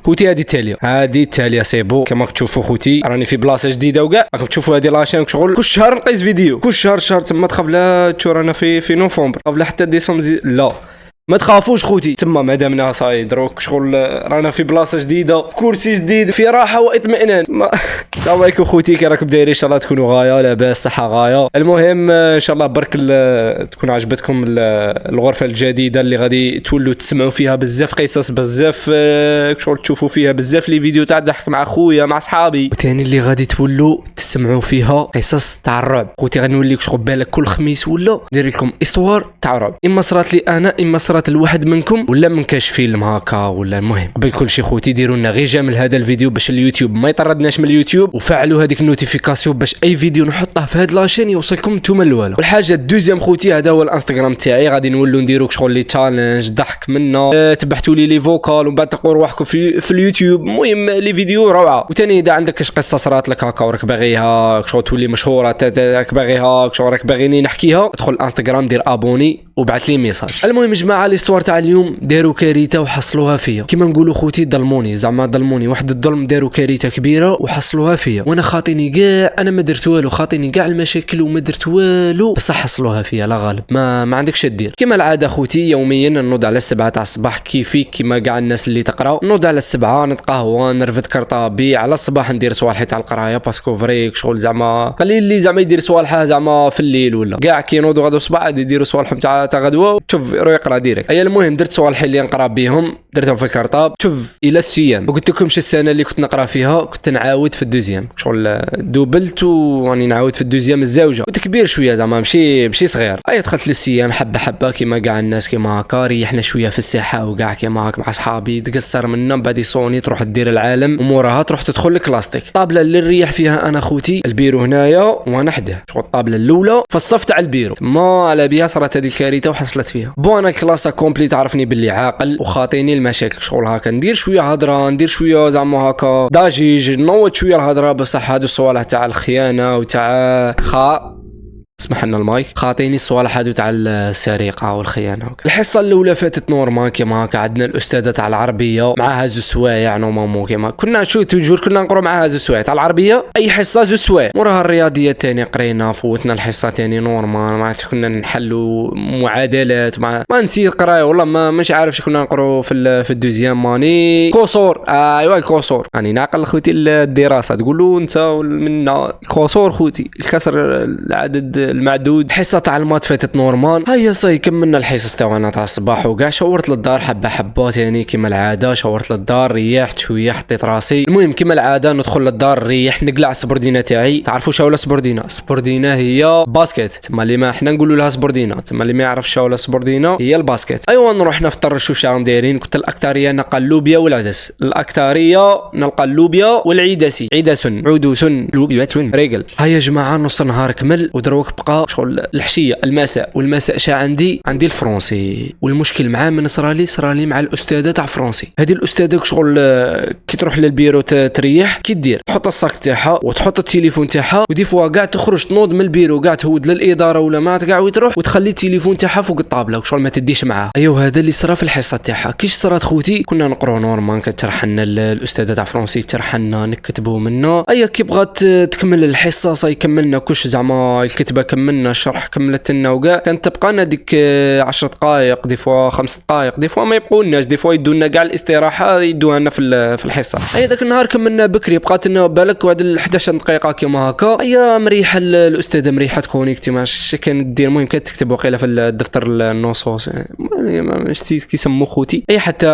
خوتي هذه التاليه سيبو كما تشوفوا خوتي راني في بلاصه جديده وكاع راكم تشوفوا هذه لاشين شغل كل شهر نقيس فيديو كل شهر تما تخاف لا تشوف رانا في نوفمبر تخاف لا حتى ديسمبر لا ما تخافوش خوتي تما مادامنا صاي دروك شغل رانا في بلاصه جديده كرسي جديد في راحه واطمئنان السلام عليكم خوتي كي راكم دايرين ان شاء الله تكونوا غايه لاباس صحه غايه. المهم ان شاء الله برك تكون عجبتكم الغرفه الجديده اللي غادي تولوا تسمعوا فيها بزاف قصص بزاف شغل تشوفوا فيها بزاف لي فيديو تاع ضحك مع خويا مع صحابي وثاني اللي غادي تولوا تسمعوا فيها قصص تاع الرعب. خوتي غنولي لك شغل بالك كل خميس ولا ندير لكم استوار تاع رعب اما صرات لي انا اما صرات الواحد منكم ولا من كاش فيلم هكا ولا. المهم قبل كل شيء خوتي ديروا لنا غير جيم لهذا الفيديو باش اليوتيوب ما يطردناش من اليوتيوب وفعلوا هذيك النوتيفيكاسيون باش اي فيديو نحطه في هاد لاشين يوصلكم نتوما الاولى. والحاجه الدوزيام خوتي هذا هو الانستغرام تاعي غادي نولوا نديروا شغل لي تشالنج ضحك منا تبعتوا لي فوكال ومن بعد تلقوا روحكم في اليوتيوب. المهم لي فيديو روعه. وثاني اذا عندك كاش قصه صرات لك هكا وراك باغيها شغل تولي مشهوره راك باغيها شغل راك باغيني نحكيها ادخل الانستغرام دير ابوني وبعث لي ميساج. المهم جماعه الاستوار تاع اليوم داروا كارثه وحصلوها فيا كيما نقولوا خوتي ظلموني زعما ظلموني واحد الظلم داروا كارثه كبيره وحصلوها فيا وانا خاطيني كاع انا ما درت والو خاطيني كاع المشاكل وما درت والو بصح حصلوها فيا لا غالب ما عندكش دير. كيما العاده خوتي يوميا نوض على 7 تاع الصباح كيفي كيما كاع الناس اللي تقرا نوض على 7 نتقهوى نرفد كرطابي على الصباح ندير صوالحي تاع القرايه باسكو فريك شغل زعما قليل اللي زعما يدير صوالحه زعما في الليل ولا كاع كي نوضوا غدو الصباح يديروا صوالحهم تاع غدوه شوف يروح يقرا ديريكت. اي المهم درت صوالحي اللي نقرا بهم درتهم في الكرطاب شوف الى السيام وقلت لكمش السنه اللي كنت نقرا فيها كنت نعاود في الدوزيام شغل دوبلت وراني نعاود في الدوزيام الزوجه كنت كبير شويه زعما ماشي صغير. اي دخلت للسيام حبه كيما كاع الناس كيما هكا ريحنا شويه في الساحه وكاع كيما هكا مع صحابي تقصر منا من بعد يصوني تروح دير العالم وموراها تروح تدخل الكلاستيك. الطابله اللي نريح فيها انا خوتي البيرو هنايا وانا حداه شغل الطابله الاولى في الصف تاع البيرو ما على بها صارت هذه الكارثه وحصلت فيها. بو انا الكلاسه كومبلي تعرفني باللي عاقل وخاطيني المشاكل شغل هكا ندير شويه هضره ندير شويه زعما هكا ضجيج نوض شويه الهضره بصح هادو الصوالح تاع الخيانه وتاع اسمح لنا المايك خاطيني الصوالح هادو تاع السرقه والخيانه وكذا. الحصه الاولى فاتت نورمال كيما هكا عندنا الاستاذه تاع العربيه معاها زو سوايع نورمالمون كيما كنا شو توجور كنا نقروا معاها زو سوايع تاع العربيه اي حصه زو سوايع. موراها الرياضيه ثاني قرينا فوتنا الحصه ثاني نورمال ما كنا نحلوا معادلات ما نسيت قرايه والله ما مش عارف كنا نقروا في الدوزيام ماني كوسور ايوا الكوسور راني ناقل خوتي الدراسه تقولوا انت منا الكوسور خوتي الكسر العدد المعدود. حصه تاع المات فاتت نورمال هيا صاي كملنا الحصص تاعنا تاع الصباح وكاع شورت للدار حبات يعني كيما العاده شورت للدار ريحت شويه حطيت راسي. المهم كيما العاده ندخل للدار نريح نقلع السبوردينه تاعي تعرفوا شاولا سبوردينه هي باسكيت تما اللي ما احنا نقولوا لها سبوردينه تما اللي ما يعرفش شاولا سبوردينه هي الباسكيت. ايوا نروح نفطر نشوف شراهم دايرين كنت الاكثريه نلقى اللوبيا والعدس الاكثريه نلقى اللوبيا والعدسي عدس عدوس لوبيا ريقل. هيا جماعه نص نهار كمل ودروك بقى شغل الحشيه المساء والمساء شا عندي الفرنسي والمشكل معاه من صرالي مع الاستاذه تاع فرنسي. هذه الاستاذه شغل كي تروح للبيرو تريح كي دير تحط الصاك تاعها وتحط التليفون تاعها ودي فوا كاع تخرج تنوض من البيرو كاع تهود للاداره ولا ما كاع وتروح وتخلي التليفون تاعها فوق الطابله شغل ما تديش معاه. ايوا هذا اللي صرا في الحصه تاعها كيش صرات خوتي كنا نقرو نورمال كتشرح لنا الاستاذه تاع فرنسي تشرح لنا نكتبوا منه. ايا كي بغات تكمل الحصه صاي كملنا كلش زعما الكتابه كملنا الشرح كملت لنا وكاع كانت تبقى لنا ديك 10 دقائق دي فوا 5 دقائق دي فوا ما يبقولناش دي فوا يدونا كاع الاستراحه يدوها لنا في الحصه. اي داك النهار كملنا بكري بقات لنا بالك واحد 11 دقيقه كيما هكا. اي مريحه الاستاذه مريحه كونيكتي ماشي كانت دير المهم كانت تكتب وقيله في الدفتر النصوص ماشي كيسمو خوتي. اي حتى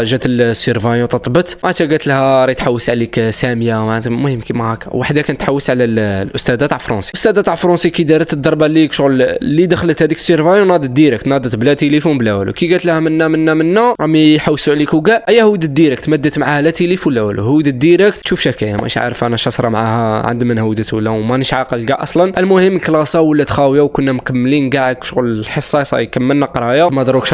جات السيرفايون تطبت ما قالت لها راه تحوس عليك ساميه المهم كيما هكا وحده كانت تحوس على الاستاذه تاع فرنسي. الاستاذه تاع فرنسي كي دارت الضربه ليك شغل اللي دخلت هذيك السيرفايون ناضت ديريكت ناضت بلا تليفون بلا والو كي قالت لها منا راهم يحوسوا عليك وكاع. ايا هود الديريكت مدت معاها لا تليفون لا والو هود الديريكت شوف شكايه مش عارف انا شصره معاها عند من هودت ولا مانيش عاقل كاع اصلا. المهم الكلاسه ولات خاويه وكنا مكملين كاع شغل الحصه صاي كملنا قرايه ما دروكش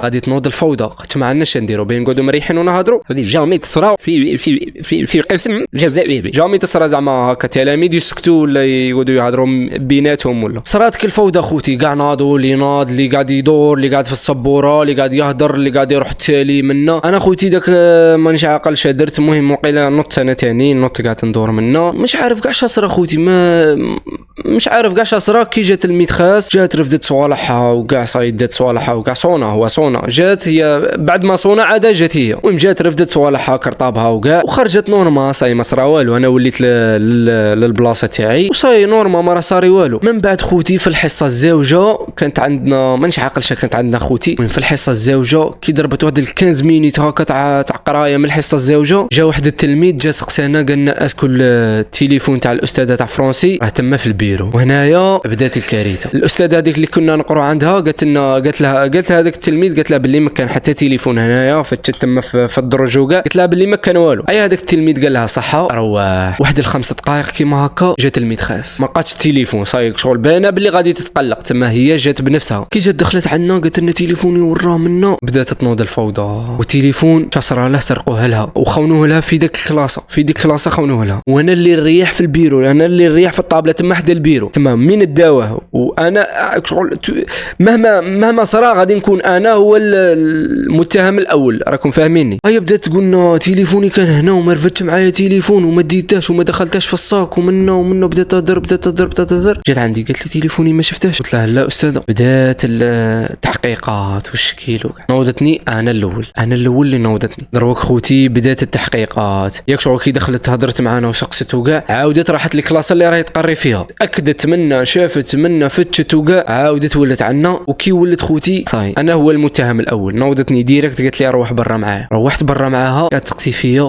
غادي تنوض الفوضى. قلت ما عندناش نديرو بين نقعدوا مريحين ونهضروا. هذه جامي تصرا في قسم جزائري، جامي تصرا زعما هكا تلاميذ يسكتوا ولا يقعدوا يهضروا بيناتهم. ولا صرات كل فوضى خوتي، كاع ناضوا، اللي ناض، اللي قاعد يدور، اللي قاعد في السبوره، اللي قاعد يهضر، اللي قاعد يروح التالي منا. انا خوتي داك مانيش عاقل شادرت. المهم وقيله نط انا تاني، نط قاعد ندور منا، مش عارف كاع شصرا خوتي، ما مش عارف كاع شصرا. كي جات الميتخاس جات رفدت صوالحها وكاع صايدات صوالحها وكاع صونا جات هي بعد ما صونا عاد جات هي. المهم جات رفدت صوالحها كرطابها وكاع وخرجت نورما. صاي ما صرا والو، انا وليت للبلاصه تاعي وصاي نورما ما راه صاري والو. من بعد خوتي في الحصه الزوجه كانت عندنا، مانيش عاقل كانت عندنا خوتي. المهم في الحصه الزوجه كي ضربت واحد 15 مينيت هكا تاع قرايه من الحصه الزوجه، جا واحد التلميذ جا سقسانا قال لنا اسكو التليفون تاع الاستاذه تاع فرونسي راه تما في البيرو. وهنايا بدات الكارثه. الاستاذه هذيك اللي كنا نقروا عندها قالت لها هذاك التلميذ، قالت لها باللي ما كان حتى تليفون هنايا فتت تما في الدرج وكاع، قالت لها باللي ما كان والو. اي هذاك التلميذ قال لها صحه. روح واحد الخمس دقائق كيما هكا جات الميتخاس، ما بقاتش التليفون. صايق شغل باينه باللي غادي تتقلق. تما هي جات بنفسها. كي جات دخلت عندنا قالت لنا تليفوني وراه منا. بدات تنوض الفوضى. والتليفون صرا له سرقوه لها وخونوه لها في ديك الكلاسه خونوه لها. وانا اللي نريح في البيرو، انا اللي نريح في الطابله تما حدا البيرو تما مين داوه. وانا شغل مهما صرا غادي نكون انا هو المتهم الاول، راكم فاهميني. هي بدات تقول لنا تليفوني كان هنا وما رفدتش معايا تليفون وما ديتاش وما دخلتش في الصاك ومنه بدات تهضر. جات عندي قالت لي تليفوني ما شفتهش. قلت لها لا استاذه. بدات التحقيقات والشكيل وكاع. نوضتني انا الاول اللي نوضتني. دروك خوتي بدات التحقيقات. ياك شغل كي دخلت هضرت معانا وسقست وكاع، عاودت راحت الكلاس اللي راهي تقري فيها، اكدت منا شافت منا فتشت وكاع، عاودت ولات عنا. وكي ولت خوتي صاي انا هو المتهم الاول. نوضتني ديريكت قالت لي روح برا معايا. روحت برا معاها قالت تقسي فيا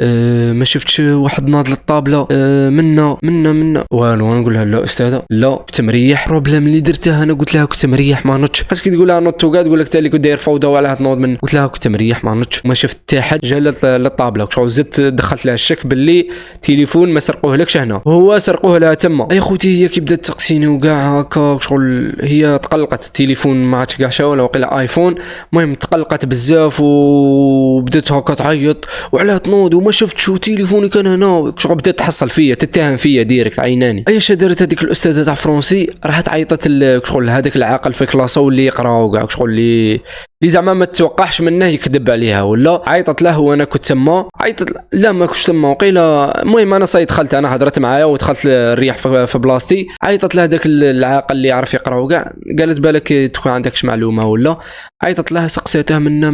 ما شفتش واحد ناض للطابله منا والو. نقول لها لا استاذه لا كنت مريح. بروبليم اللي درته انا قلت لها كنت مريح ما نطش. كي تقول لها نط وكاع تقول لك تالي كنت داير فوضى وعلاه تنوض من. قلت لها كنت مريح ما نطش وما شفت حتى حد جا للطابله. شغل زدت دخلت لها الشك باللي تليفون ما سرقوه لكش هنا، هو سرقوه لها تما. اي خوتي هي كي بدات تقسيني وكاع هكا شغل هي تقلقت. التليفون ما عادش كاع شا ولا وقيلا ايفون. المهم تقلقت بزاف وبدات هكا تعيط وعلاه تنوض وما شفتش وتليفوني كان هنا. شغل بدات تحصل فيا تتهم فيا ديريكت عيناني. اي شدرت هذيك الاستاذه تاع فرونسي راحت عيطت شغل هذاك العاقل في كلاسه واللي يقرا وكاع شغل اللي زعما ما تتوقعش منه يكذب عليها ولا. عيطت له وانا كنت تما. عيطت لا ما كنتش تما وقيله. المهم انا دخلت انا هضرت معايا ودخلت الريح في بلاصتي. عيطت له هذاك العاقل اللي يعرف يقرا وكاع، قالت بالك تكون عندكش معلومه ولا. عيطت لها سقسيتها منا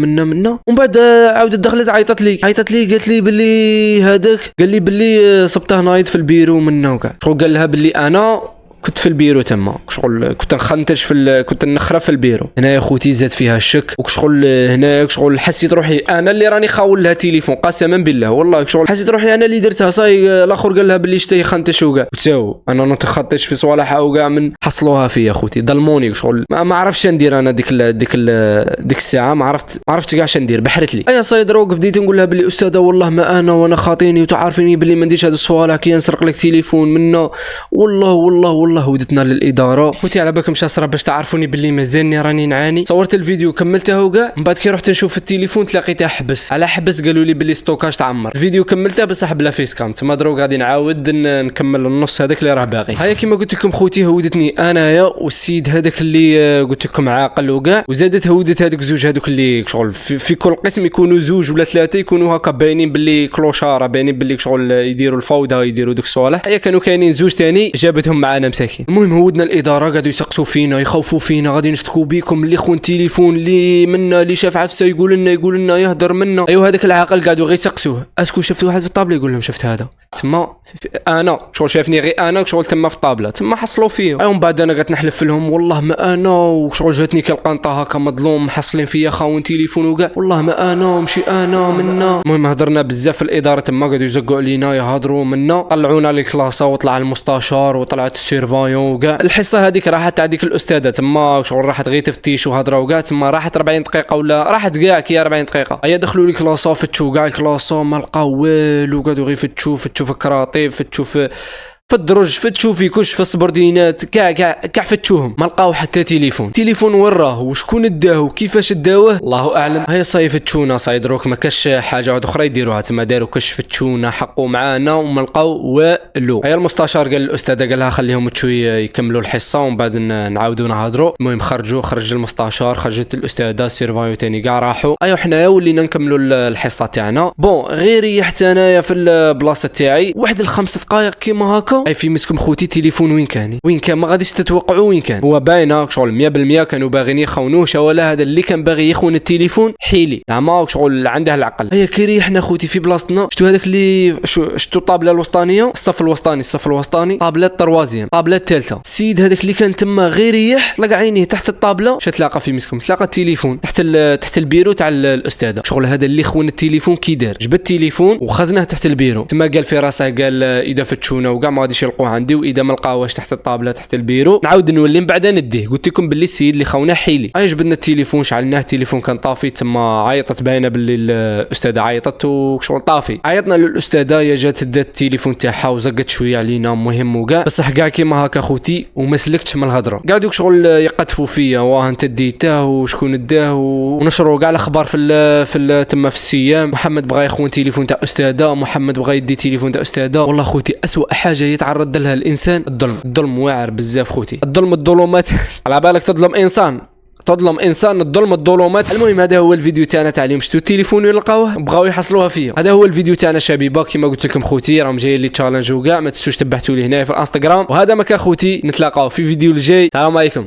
ومن بعد عاودت دخلت عيطت لي قالت لي باللي هذاك قال لي باللي صبته نايض في البيرو منا وكاع. قال لها باللي انا كنت في البيرو تما شغل كنت نخنتج كنت نخرف في البيرو. هنا يا خوتي زاد فيها الشك وشغل هناك شغل حسيت روحي انا اللي راني خاول لها تليفون قسما بالله والله. شغل حسيت روحي انا اللي درتها. صاي الاخر قال لها باللي شتي خنتش وكاع وتساو انا نتخطش في صوالحها وكاع من حصلوها فيا خوتي ظلموني. شغل ما عرفتش ندير انا ديك الساعه ما عرفتش كاع ندير بحرت لي. ايا صاي دروك بديت نقول لها باللي استاذه والله ما انا وانا خاطيني وتعرفيني باللي ما نديرش هاد الصوالح كي نسرق لك تليفون منا والله ودتنا للاداره. خوتي على بالكم شاسره باش تعرفوني باللي مازالني راني نعاني. صورت الفيديو كملته وكاع. من بعد كي رحت نشوف التليفون تلاقيته حبس على حبس. قالوا لي باللي ستوكاج تعمر. الفيديو كملته بصح بلا فيس كام. تما دروك غادي نعاود نكمل النص هذاك اللي راه باقي. هيا كيما قلت لكم خوتي هودتني انايا والسيد هذاك اللي قلت لكم عاقل وكاع، وزادت هودت هذوك زوج هذوك اللي شغل في كل قسم يكونوا زوج ولا ثلاثه يكونوا هكا باينين باللي كلوشاره باينين باللي شغل يديروا الفوضى يديروا دوك الصوالح. هيا كانوا كاينين زوج ثاني جابتهم معانا مساكين. المهم هودنا الاداره قاعدوا يسقسوا فينا يخوفوا فينا غادي نشتكوا بكم اللي خون تليفون اللي منا اللي شاف عفسه يقول لنا يهدر منا. ايوا هذاك العاقل قاعدوا غير يسقسوه اسكو شفت واحد في الطابله يقول لهم شفت هذا تما انا شغل شافني غير انا شغل تما في الطابله تما حصلوا فيا. ايوا من بعد انا قعدت نحلف لهم والله ما انا وشغل جاتني كالقنطه هكا مظلوم محصلين فيا خاون تليفون وكاع والله ما انا ومشي انا منا. المهم هضرنا بزاف في الاداره تما قعدوا يزقوا علينا يهضروا منا. طلعونا للكلاسه وطلع المستشار وطلعت السيرفايون وكاع. الحصه هذيك راحت تاع ديك الاستاذه تما شغل راحت غير تفتيش وهضره وكاع. تما راحت 40 دقيقه ولا راحت كاع كي 40 دقيقه. هيا دخلوا للكلاسه فتشوا كاع الكلاسه ما لقاو والو. قعدوا غير فتشوا في الكراطيب فتشوا في الدرج، فتشوا في كلش، في السبردينات، كاع فتشوهم ما لقاو حتى تليفون وين راه وشكون داه وكيفاش داوه الله اعلم. هيا صاي فتشونا صاي دروك ما كاش حاجه واحده اخرى يديروها تما، داروا كاش فتشونا حقوا معانا وما لقاو والو. هيا المستشار قال للاستاذه قال لها خليهم شويه يكملوا الحصه ومن بعد نعاودوا نهضروا. المهم خرج المستشار، خرجت الاستاذه، السيرفايو تاني كاع راحوا. ايوا حنايا ولينا نكملوا الحصه تاعنا. بون غير ريحت انايا في البلاصه تاعي واحد الخمس دقائق كيما هكا. اي في مسكم خوتي تليفون وين كان ما غاديش تتوقعوا وين كان. هو باينه شغل 100% كانوا باغيين يخونوش، ولا هذا اللي كان باغي يخون التليفون حيلي زعما شغل عنده العقل. هيا كي ريحنا خوتي في بلاصتنا، شتو هذاك اللي شتو الطابله الوسطانيه، الصف الوسطاني، طابله الطروازيام، طابله الثالثه. السيد هذاك اللي كان تما غير يريح طلق عينيه تحت الطابله، تلاقى في مسكم تلاقى التليفون تحت البيرو تاع الاستاذه. شغل هذا اللي خون التليفون كي دار، جبد التليفون وخزنه تحت البيرو. تما قال في راسه قال اذا فتشونا وكاع ما غاديش يلقوه عندي، واذا ما لقاوهاش تحت الطابله تحت البيرو نعاود نولي من بعد نديه. قلت لكم باللي السيد اللي خونا حيلي. جبدنا التليفون شعلناه، التليفون كان طافي. تما عيطت باينه باللي الاستاذه عيطت وشغل طافي. عيطنا للاستاذه، يا جات دات التليفون تاعها وزقت شويه علينا مهم وكاع، بصح كاع كيما هكا خوتي وما سلكتش من الهضره. قاعد دوك شغل يقطفوا فيا، واه انت ديته وشكون داه، ونشروا كاع الاخبار في تما في السيام. محمد بغى يخون تليفون تاع استاذه، محمد بغى يدي تليفون تاع استاذه. والله خوتي اسوأ حاجه يتعرض لها الانسان الظلم واعر بزاف خوتي. الظلمات على بالك تظلم انسان الظلمات. المهم هذا هو الفيديو تاعنا تاع اليوم. شفتوا التليفون يلقاوه بغاو يحصلوها فيا. هذا هو الفيديو تاعنا شبيبه. كما قلت لكم خوتي راهم جايين لي تشالنج وكاع، ما تنسوش تبعتوا لي هنايا في الانستغرام. وهذا ما كان خوتي، نتلاقاو في فيديو الجاي. السلام عليكم.